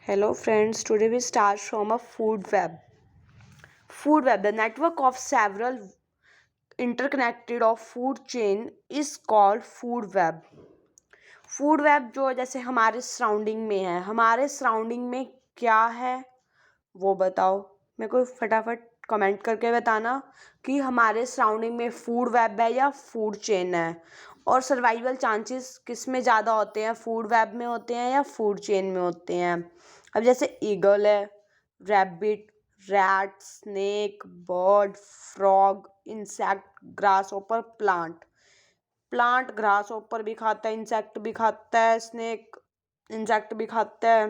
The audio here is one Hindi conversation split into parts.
Hello friends, today we start from a food web. Food web, the network of several interconnected of food chain is called food web. Food web जो जैसे हमारे सराउंडिंग में है, हमारे सराउंडिंग में क्या है वो बताओ मेरे को फटाफट कमेंट करके बताना कि हमारे सराउंडिंग में फूड वेब है या फूड चेन है, और सर्वाइवल चांसेस किस में ज़्यादा होते हैं, फूड वेब में होते हैं या फूड चेन में होते हैं। अब जैसे ईगल है, rabbit, rat, snake, bird, frog, insect, grass ओपर, प्लांट। प्लांट ग्रास ओपर भी खाता है, इंसेक्ट भी खाता है, स्नेक इंसेक्ट भी खाता है,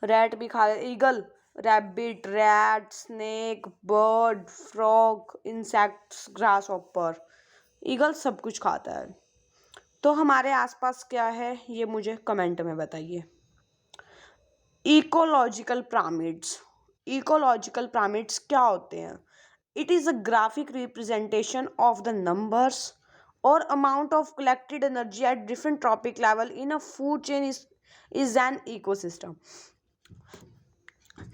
रैट भी खा eagle rabbit, rat, snake, bird, frog, insects, grasshopper. Eagle सब कुछ खाता है। तो हमारे आसपास क्या है ये मुझे कमेंट में बताइए। Ecological pyramids. इकोलॉजिकल पिरामिड्स क्या होते हैं? It is a graphic representation of the numbers और amount of collected energy at different trophic level in a food chain is an ecosystem.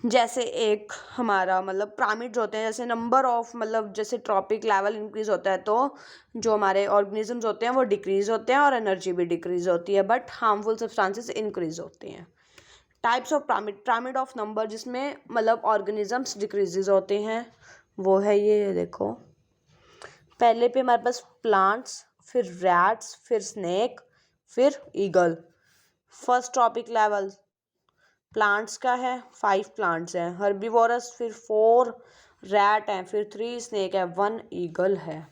जैसे एक हमारा मतलब पिरामिड्स होते हैं, जैसे नंबर ऑफ मतलब जैसे ट्रॉपिक लेवल इंक्रीज होता है तो जो हमारे ऑर्गेनिजम्स होते हैं वो डिक्रीज होते हैं और एनर्जी भी डिक्रीज होती है, बट हार्मफुल सब्सटेंसेस इंक्रीज होते हैं। Types of pyramid, pyramid of number जिसमें मतलब ऑर्गेनिजम्स डिक्रीजेज होते हैं वो है ये देखो। पहले पे हमारे पास प्लांट्स, फिर रैट्स, फिर स्नेक, फिर eagle. First trophic level plants का है, 5 प्लांट्स हैं। हर्बीवोरस फिर 4 रैट हैं, फिर 3 स्नेक है, 1 ईगल है।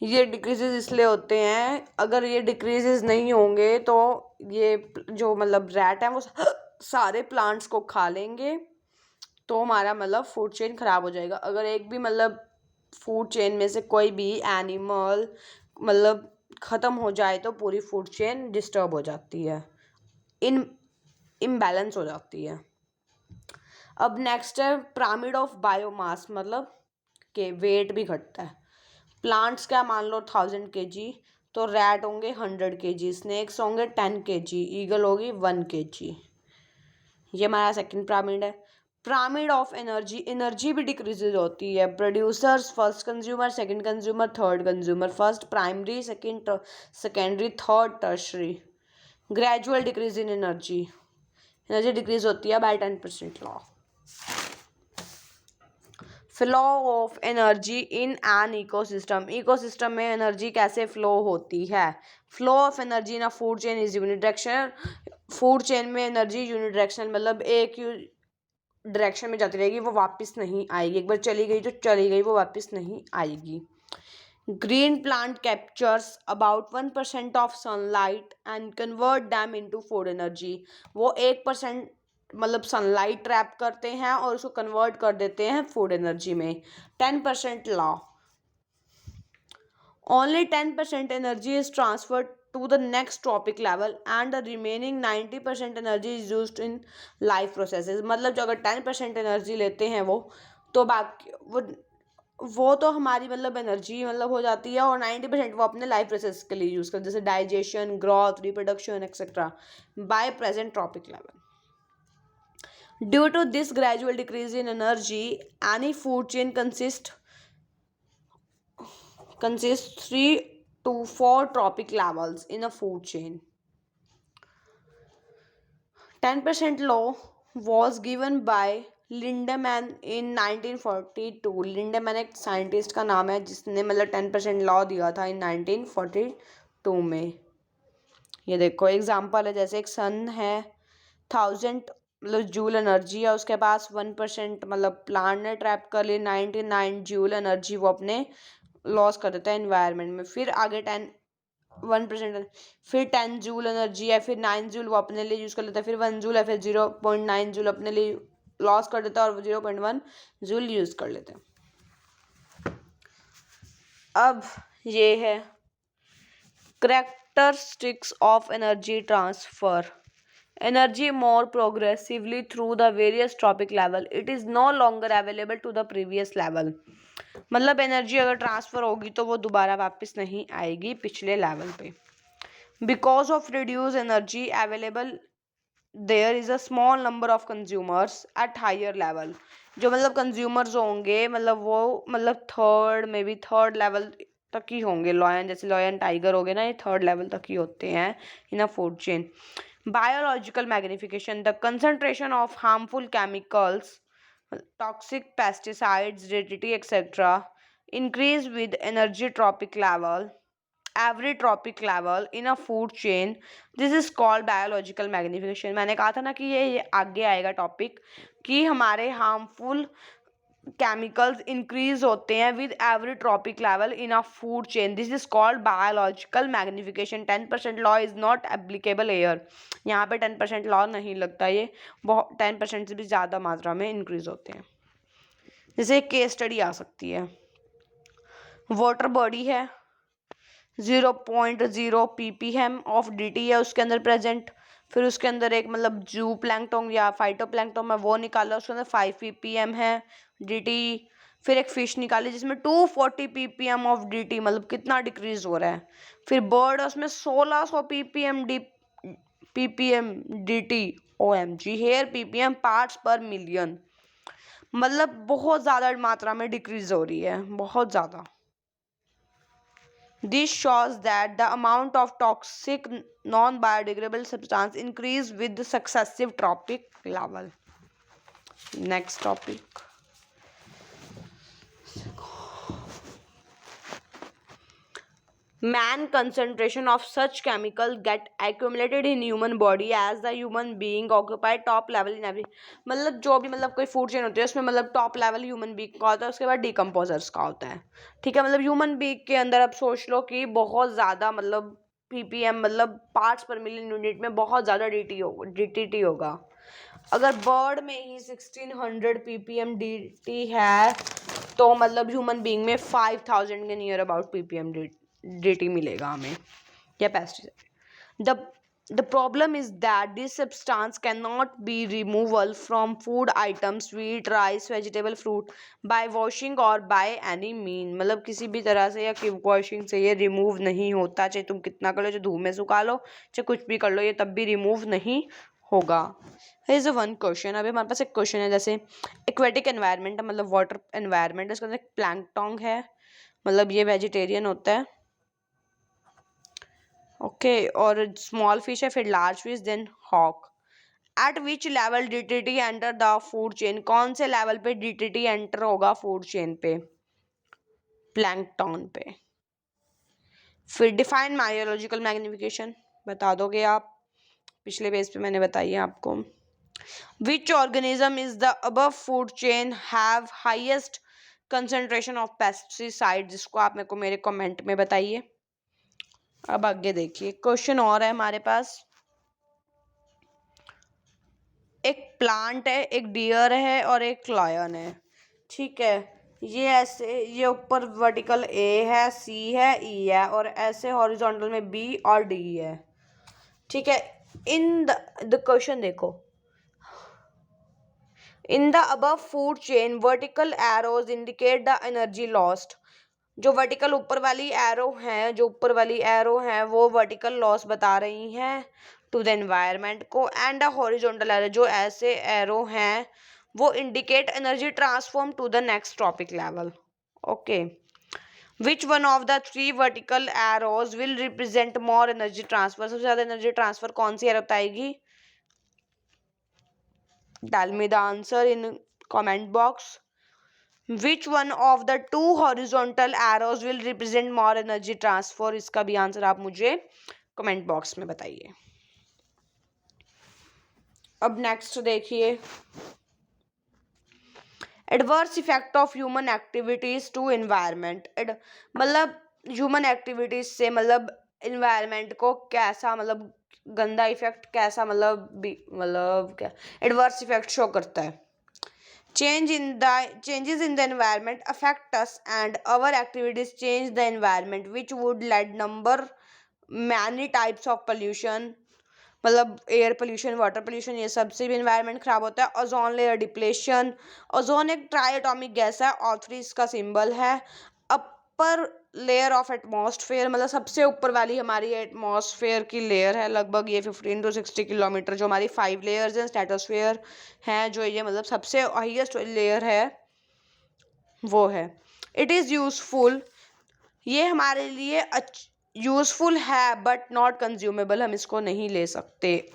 ये डिक्रीजेज इसलिए होते हैं, अगर ये डिक्रीजेज नहीं होंगे तो ये जो मतलब रैट हैं वो सारे प्लांट्स को खा लेंगे, तो हमारा मतलब फूड चेन खराब हो जाएगा। अगर एक भी मतलब फूड चेन में से कोई भी एनिमल मतलब ख़त्म हो जाए तो पूरी फूड चेन डिस्टर्ब हो जाती है, इम्बैलेंस हो जाती है। अब नेक्स्ट है पिरामिड ऑफ बायोमास, मतलब के वेट भी घटता है। प्लांट्स क्या मान लो 1000 kg, तो रैट होंगे 100 kg, स्नेक्स होंगे 10 kg, ईगल होगी 1 kg। ये हमारा सेकंड पिरामिड है। पिरामिड ऑफ एनर्जी, एनर्जी भी डिक्रीजेज होती है। Producers, first consumer, second consumer, third consumer. First primary, second secondary, third tertiary. Gradual decrease in energy, energy decrease होती है by 10% law. Flow of energy in an ecosystem, ecosystem में एनर्जी कैसे फ्लो होती है? Flow of energy in a food chain is unidirectional. Food chain में एनर्जी यूनिडायरेक्शनल मतलब एक डायरेक्शन में जाती रहेगी, वो वापस नहीं आएगी। एक बार चली गई तो चली गई, वो वापस नहीं आएगी। Green plant captures about 1% of sunlight and convert them into food energy. वो 1% मतलब सनलाइट ट्रैप करते हैं और उसको कन्वर्ट कर देते हैं फूड एनर्जी में। 10% law, only 10% energy is transferred to the next tropic level and the remaining 90% energy is used in life processes। मतलब जो अगर 10% एनर्जी लेते हैं वो, तो बाकी वो तो हमारी मतलब एनर्जी मतलब हो जाती है, और 90% वो अपने लाइफ प्रोसेस के लिए यूज़ करते हैं, जैसे digestion, growth, reproduction etcetera by present trophic level. Due to this gradual decrease in energy, any food chain consists 3 to 4 tropic levels in a food chain. 10% law was given by लिंडेमैन in 1942। लिंडेमैन एक साइंटिस्ट का नाम है जिसने मतलब 10% लॉ दिया था इन 1942 में। ये देखो एग्जांपल है, जैसे एक सन है 1000 मतलब जूल एनर्जी है, उसके पास 1% मतलब प्लांट ने ट्रैप कर ली, 99 जूल एनर्जी वो अपने लॉस कर देता है एनवायरनमेंट में। फिर आगे 1%, फिर 10 जूल एनर्जी है, फिर 9 जूल वो अपने लिए यूज़ कर लेता है, फिर 1 जूल है, फिर 0.9 जूल अपने लिए लॉस कर देता है और 0.1 जूल यूज़ कर लेते हैं। अब ये है characteristics of energy transfer. Energy more progressively through the various tropic level. It is no longer available to the previous level। मतलब एनर्जी अगर ट्रांसफ़र होगी तो वो दोबारा वापस नहीं आएगी पिछले लेवल पे। Because of reduce energy available there is a small number of consumers at higher level. जो मतलब कंज्यूमर्स होंगे मतलब वो मतलब थर्ड लेवल तक ही होंगे। लॉयन जैसे लॉयन टाइगर हो गए ना, ये थर्ड लेवल तक ही होते हैं in a food chain. Biological magnification, the concentration of harmful chemicals, toxic pesticides, DDT, etc. increase with energy tropic level, every tropic level in a food chain. This is called biological magnification. मैंने कहा था ना कि ये आगे आएगा टॉपिक कि हमारे हार्मफुल केमिकल्स इंक्रीज होते हैं with every tropic level in a food chain. This is called biological magnification. 10% law is not applicable air. यहाँ पे 10% लॉ नहीं लगता, ये बहुत 10% से भी ज़्यादा मात्रा में इंक्रीज होते हैं। जैसे एक केस स्टडी आ सकती है, वाटर बॉडी है, 0.0 ppm ऑफ dt है उसके अंदर प्रेजेंट। फिर उसके अंदर एक मतलब जू प्लैंकटन या फाइटो प्लैंकटन है वो निकाला, उसके अंदर 5 ppm है dt। फिर एक फिश निकाली जिसमें 240 ppm ऑफ dt, मतलब कितना डिक्रीज हो रहा है। फिर बर्ड है उसमें 1600 ppm dt। OMG, here ppm parts per million, मतलब बहुत ज़्यादा मात्रा में डिक्रीज हो रही है, बहुत ज़्यादा। This shows that the amount of toxic non-biodegradable substance increase with the successive tropic level. Next topic. Man concentration of such chemical get accumulated in human body as the human being occupy top level in every। मतलब जो भी मतलब कोई फूड चेन होती है उसमें मतलब टॉप लेवल ह्यूमन बींग का होता है, उसके बाद डिकम्पोजर्स का होता है। ठीक है, मतलब ह्यूमन बींग के अंदर अब सोच लो कि बहुत ज़्यादा मतलब ppm मतलब पार्ट्स पर मिलियन यूनिट में बहुत ज़्यादा DDT होगा। अगर बर्ड में ही 1600 ppm DDT है तो मतलब ह्यूमन बींग में 5000 के नियर अबाउट ppm DDT मिलेगा हमें या pesticide. The problem is that this substance cannot be removable from food items, wheat, rice, vegetable, fruit by washing or by any mean। मतलब किसी भी तरह से या वॉशिंग से ये रिमूव नहीं होता, चाहे तुम कितना कर लो, चाहे धूप में सुखा लो, चाहे कुछ भी कर लो, ये तब भी रिमूव नहीं होगा। इज वन क्वेश्चन, अभी हमारे पास एक क्वेश्चन है जैसे एक्वेटिक एनवायरनमेंट मतलब वाटर एनवायरनमेंट, इसके अंदर प्लैंकटन है, मतलब ये वेजिटेरियन होता है। ओके, और स्मॉल फिश है, फिर large fish, then hawk. At which level DDT enter the food chain, कौन से लेवल पे DDT एंटर होगा फूड चेन पे? प्लैंकटन पे। फिर डिफाइन बायोलॉजिकल मैग्निफिकेशन बता दोगे आप, पिछले पेज पे मैंने बताई है आपको। Which organism is the above food chain have highest concentration of pesticide, जिसको आप मेरे को मेरे कमेंट में बताइए। अब आगे देखिए, क्वेश्चन और है हमारे पास। एक प्लांट है, एक डियर है और एक लायन है। ठीक है, ये ऐसे ये ऊपर वर्टिकल A है, C है, E है, और ऐसे हॉरिजॉन्टल में B और D है। ठीक है, इन द क्वेश्चन देखो, in the above food chain vertical arrows indicate the energy lost. जो वर्टिकल ऊपर वाली एरो हैं, जो ऊपर वाली एरो हैं वो वर्टिकल लॉस बता रही हैं टू द एनवायरनमेंट को, एंड द हॉरिजॉन्टल एरो जो ऐसे एरो हैं वो indicate energy transform to the next topic level. Okay, which one of the 3 vertical arrows will represent more energy transfer, सबसे ज्यादा एनर्जी ट्रांसफर कौन सी एरो बताएगी? Tell me the answer in comment box. Which one of the 2 horizontal arrows will represent more energy transfer? इसका भी आंसर आप मुझे कमेंट बॉक्स में बताइए। अब नेक्स्ट देखिए, adverse effect of human activities to environment. मतलब ह्यूमन एक्टिविटीज से मतलब एनवायरनमेंट को कैसा मतलब गंदा इफेक्ट कैसा मतलब क्या एडवर्स इफेक्ट शो करता है। Changes in the environment affect us and our activities change the environment, which would lead number many types of pollution, मतलब एयर पोल्यूशन, वाटर पोल्यूशन, ये सबसे भी एनवायरनमेंट खराब होता है। ओजोन लेयर डिप्लेशन, ओजोन एक ट्राई एटॉमिक गैस है, O3 इसका सिंबल है। अपर लेयर ऑफ एटमॉस्फेयर, मतलब सबसे ऊपर वाली हमारी एटमॉस्फेयर की लेयर है, लगभग ये 15 to 60 किलोमीटर। जो हमारी 5 लेयर्स हैं स्ट्रेटोस्फेयर हैं, जो ये मतलब सबसे हाईएस्ट लेयर है वो है। इट इज़ यूजफुल, ये हमारे लिए यूजफुल है बट नॉट कंज्यूमेबल, हम इसको नहीं ले सकते।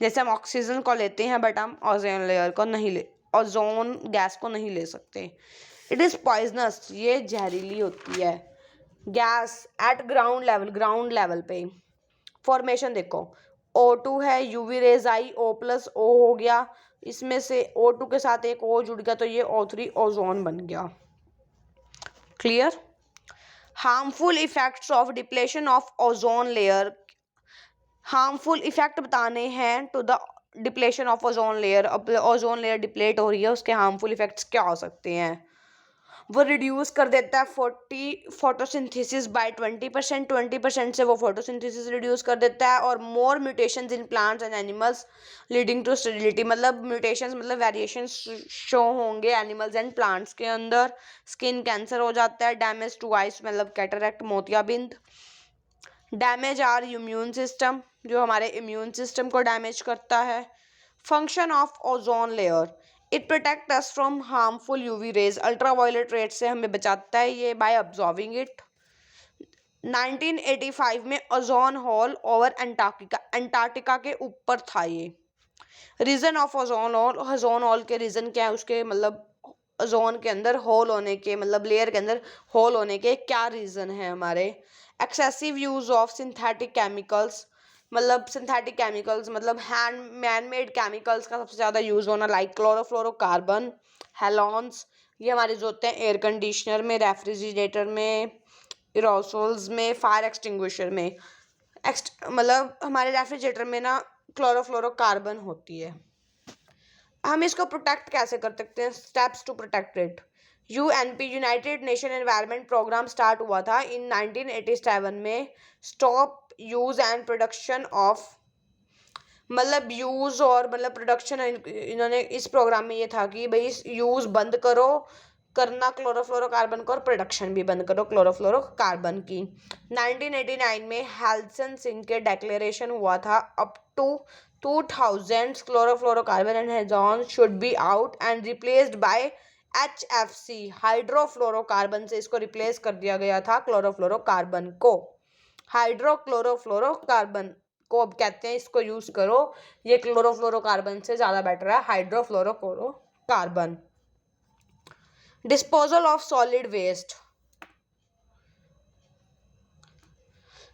जैसे हम ऑक्सीजन को लेते हैं बट हम ओजोन लेयर को नहीं ले, ओजोन गैस को नहीं ले सकते। इट इज़ पॉइजनस, ये जहरीली होती है। गैस एट ग्राउंड लेवल पे फॉर्मेशन देखो, O2 है, यूवी रेज आई, O+O हो गया, इसमें से O2 के साथ एक O जुड़ गया तो ये O3 ओजोन बन गया। Clear. Harmful effects of depletion of ozone layer, harmful effect बताने हैं to the depletion of ozone layer. अब ओजोन लेयर डिप्लेट हो रही है, उसके हार्मफुल इफेक्ट्स क्या हो सकते हैं? वो रिड्यूस कर देता है फोटोसिंथेसिस बाय 20%, 20% से वो फोटोसिंथेसिस रिड्यूस कर देता है। और more mutations in plants and animals leading to sterility, मतलब म्यूटेशंस मतलब वेरिएशंस शो होंगे एनिमल्स एंड प्लांट्स के अंदर। स्किन कैंसर हो जाता है, डैमेज टू आइस मतलब कैटरैक्ट मोतियाबिंद, डैमेज आर इम्यून सिस्टम, जो हमारे इम्यून सिस्टम को डैमेज करता है। Function of ozone layer, it protect us from harmful UV rays, ultraviolet ray से हमें बचाता है ये बाय ऑब्जॉर्विंग इट। 1985 में ओजोन होल ओवर अंटार्कटिका के ऊपर था ये। रीजन ऑफ ओजोन होल के रीजन क्या है, उसके मतलब ओजोन के अंदर होल होने के, मतलब लेयर के अंदर होल होने के क्या रीजन है हमारे? Excessive use of synthetic chemicals, मतलब सिंथेटिक केमिकल्स मतलब मैन मेड केमिकल्स का सबसे ज़्यादा यूज़ होना, लाइक क्लोरोफ्लोरोकार्बन, हेलॉन्स, ये हमारे जो होते हैं एयर कंडीशनर में, रेफ्रिजरेटर में, एरोसोल्स में, फायर एक्सटिंग्विशर में। मतलब हमारे रेफ्रिजरेटर में ना क्लोरोफ्लोरोकार्बन होती है। हम इसको प्रोटेक्ट कैसे कर सकते हैं? Steps to protect it. UNP United Nation Environment Programme start हुआ था इन 1987 में। Stop use and production of, मतलब यूज और मतलब प्रोडक्शन, इन्होंने इस प्रोग्राम में ये था कि भाई यूज बंद करो करना क्लोरोफ्लोरोकार्बन को, और प्रोडक्शन भी बंद करो क्लोरोफ्लोरोकार्बन की। 1989 में हेल्सन सिंह के डिक्लेरेशन हुआ था, up to 2000 chlorofluorocarbon and halon should be out and replaced by HFC, hydrofluorocarbon से इसको रिप्लेस कर दिया गया था क्लोरोफ्लोरोकार्बन को। हाइड्रोक्लोरोफ्लोरोकार्बन को अब कहते हैं इसको यूज करो, ये क्लोरोफ्लोरोकार्बन से ज्यादा बेटर है hydrofluorocarbon. Disposal of solid waste,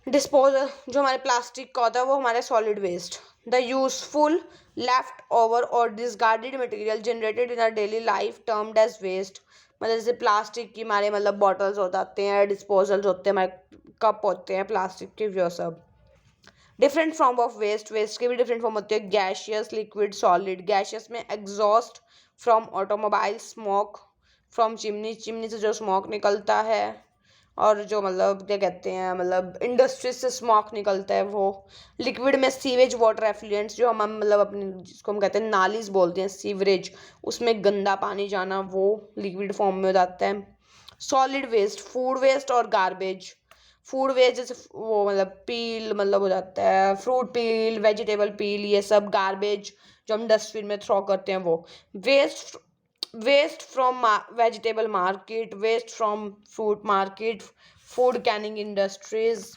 disposal जो हमारे प्लास्टिक का होता है वो हमारे solid waste. The useful left over और discarded material generated in our daily life termed as waste, मतलब जैसे प्लास्टिक की हमारे मतलब बॉटल्स हो जाते हैं, डिस्पोजल्स होते हैं, हमारे कप होते हैं प्लास्टिक के, वो सब। Different form of waste, waste के भी डिफरेंट फॉर्म होते हैं, गैशियस, लिक्विड, सॉलिड। गैशियस में exhaust from automobile, smoke from chimney, chimney से जो स्मोक निकलता है, और जो मतलब क्या कहते हैं मतलब इंडस्ट्री से स्मोक निकलता है वो। लिक्विड में सीवेज वाटर एफ्लुएंट्स, जो हम मतलब अपने जिसको हम कहते हैं नालीज बोलते हैं, सीवरेज, उसमें गंदा पानी जाना, वो लिक्विड फॉर्म में हो जाता है। सॉलिड वेस्ट, फूड वेस्ट और गार्बेज। फूड वेस्ट जैसे वो मतलब पील मतलब हो जाता है, फ्रूट पील, वेजिटेबल पील, ये सब गार्बेज जो हम डस्टबिन में थ्रो करते हैं वो। Waste from vegetable market, waste from fruit market, food canning industries,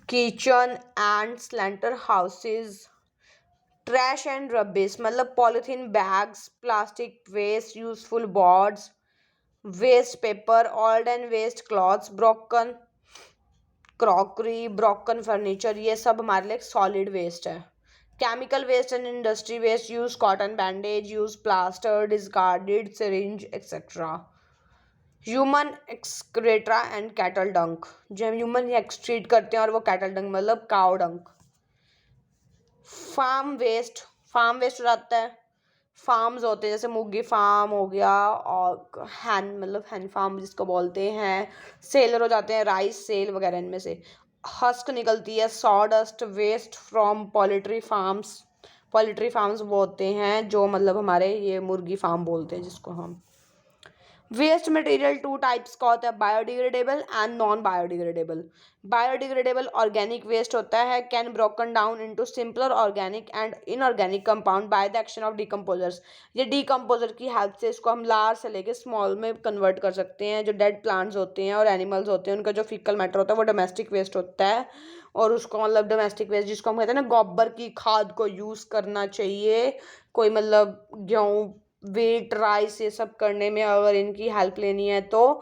kitchen and slaughter houses. Trash and rubbish मतलब polythene bags, plastic waste, useful boards, waste paper, old and waste clothes, broken crockery, broken furniture, ये सब हमारे लिए सॉलिड वेस्ट है। Chemical waste and industry waste, use cotton bandage, use plaster, discarded syringe etcetera. Human excreta and cattle dung, जो हम ह्यूमन एक्सक्रीट करते हैं, और वो कैटल डंक मतलब काउ डंक। फार्म वेस्ट हो जाता है, फार्म्स होते हैं जैसे मुर्गी फार्म हो गया, और हैन फार्म जिसको बोलते हैं, सेलर हो जाते हैं, राइस सेल वगैरह, इनमें से हस्क निकलती है। Sawdust waste from poultry farms वो होते हैं जो मतलब हमारे ये मुर्गी फार्म बोलते हैं जिसको हम। वेस्ट मटेरियल टू टाइप्स का होता है, biodegradable and non biodegradable. Biodegradable organic waste होता है, can broken down into simpler organic and inorganic compound by the action of decomposers. ये डिकम्पोजर की हेल्प से इसको हम लार्ज से लेके स्मॉल में कन्वर्ट कर सकते हैं। जो डेड प्लांट्स होते हैं और एनिमल्स होते हैं, उनका जो फीकल मैटर होता है वो डोमेस्टिक वेस्ट होता है, और उसको मतलब डोमेस्टिक वेस्ट जिसको हम कहते हैं ना, गोबर की खाद को यूज़ करना चाहिए। कोई मतलब गेहूँ, वेट, राइस, ये सब करने में अगर इनकी हेल्प लेनी है तो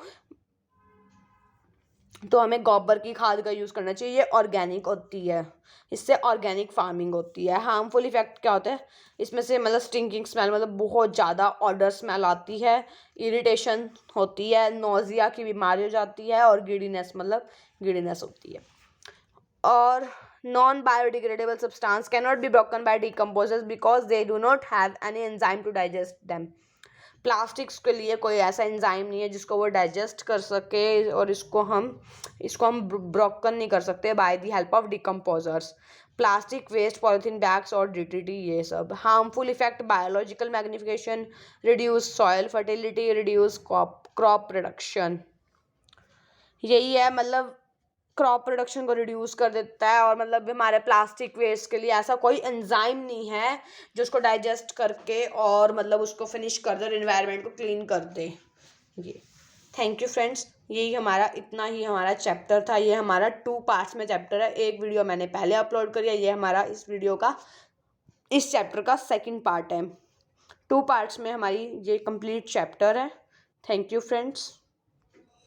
हमें गोबर की खाद का यूज़ करना चाहिए। ये ऑर्गेनिक होती है, इससे ऑर्गेनिक फार्मिंग होती है। हार्मफुल इफेक्ट क्या होता है इसमें से, मतलब स्टिंकिंग स्मेल, मतलब बहुत ज़्यादा ऑडर स्मेल आती है, इरिटेशन होती है, नोजिया की बीमारी हो जाती है, और गिडीनेस, मतलब गिडीनेस होती है। और non biodegradable substance cannot be broken by decomposers because they do not have any enzyme to digest them. Plastics के लिए कोई ऐसा एंजाइम नहीं है जिसको वो डाइजेस्ट कर सके, और इसको हम ब्रोकन नहीं कर सकते by the help of decomposers. Plastic waste, polythene bags और डीटीटी, ये सब। Harmful effect, biological magnification, reduce soil fertility, reduce crop production. यही है, मतलब क्रॉप प्रोडक्शन को रिड्यूस कर देता है। और मतलब हमारे प्लास्टिक वेस्ट के लिए ऐसा कोई एंजाइम नहीं है जो उसको डाइजेस्ट करके और मतलब उसको फिनिश कर दे और इन्वायरमेंट को क्लीन कर दे। ये थैंक यू फ्रेंड्स, यही हमारा इतना ही हमारा चैप्टर था। ये हमारा 2 पार्ट्स में चैप्टर है। एक वीडियो मैंने पहले अपलोड करी है, ये हमारा इस वीडियो का, इस चैप्टर का सेकंड पार्ट है। 2 पार्ट्स में हमारी ये कंप्लीट चैप्टर है। Thank you friends.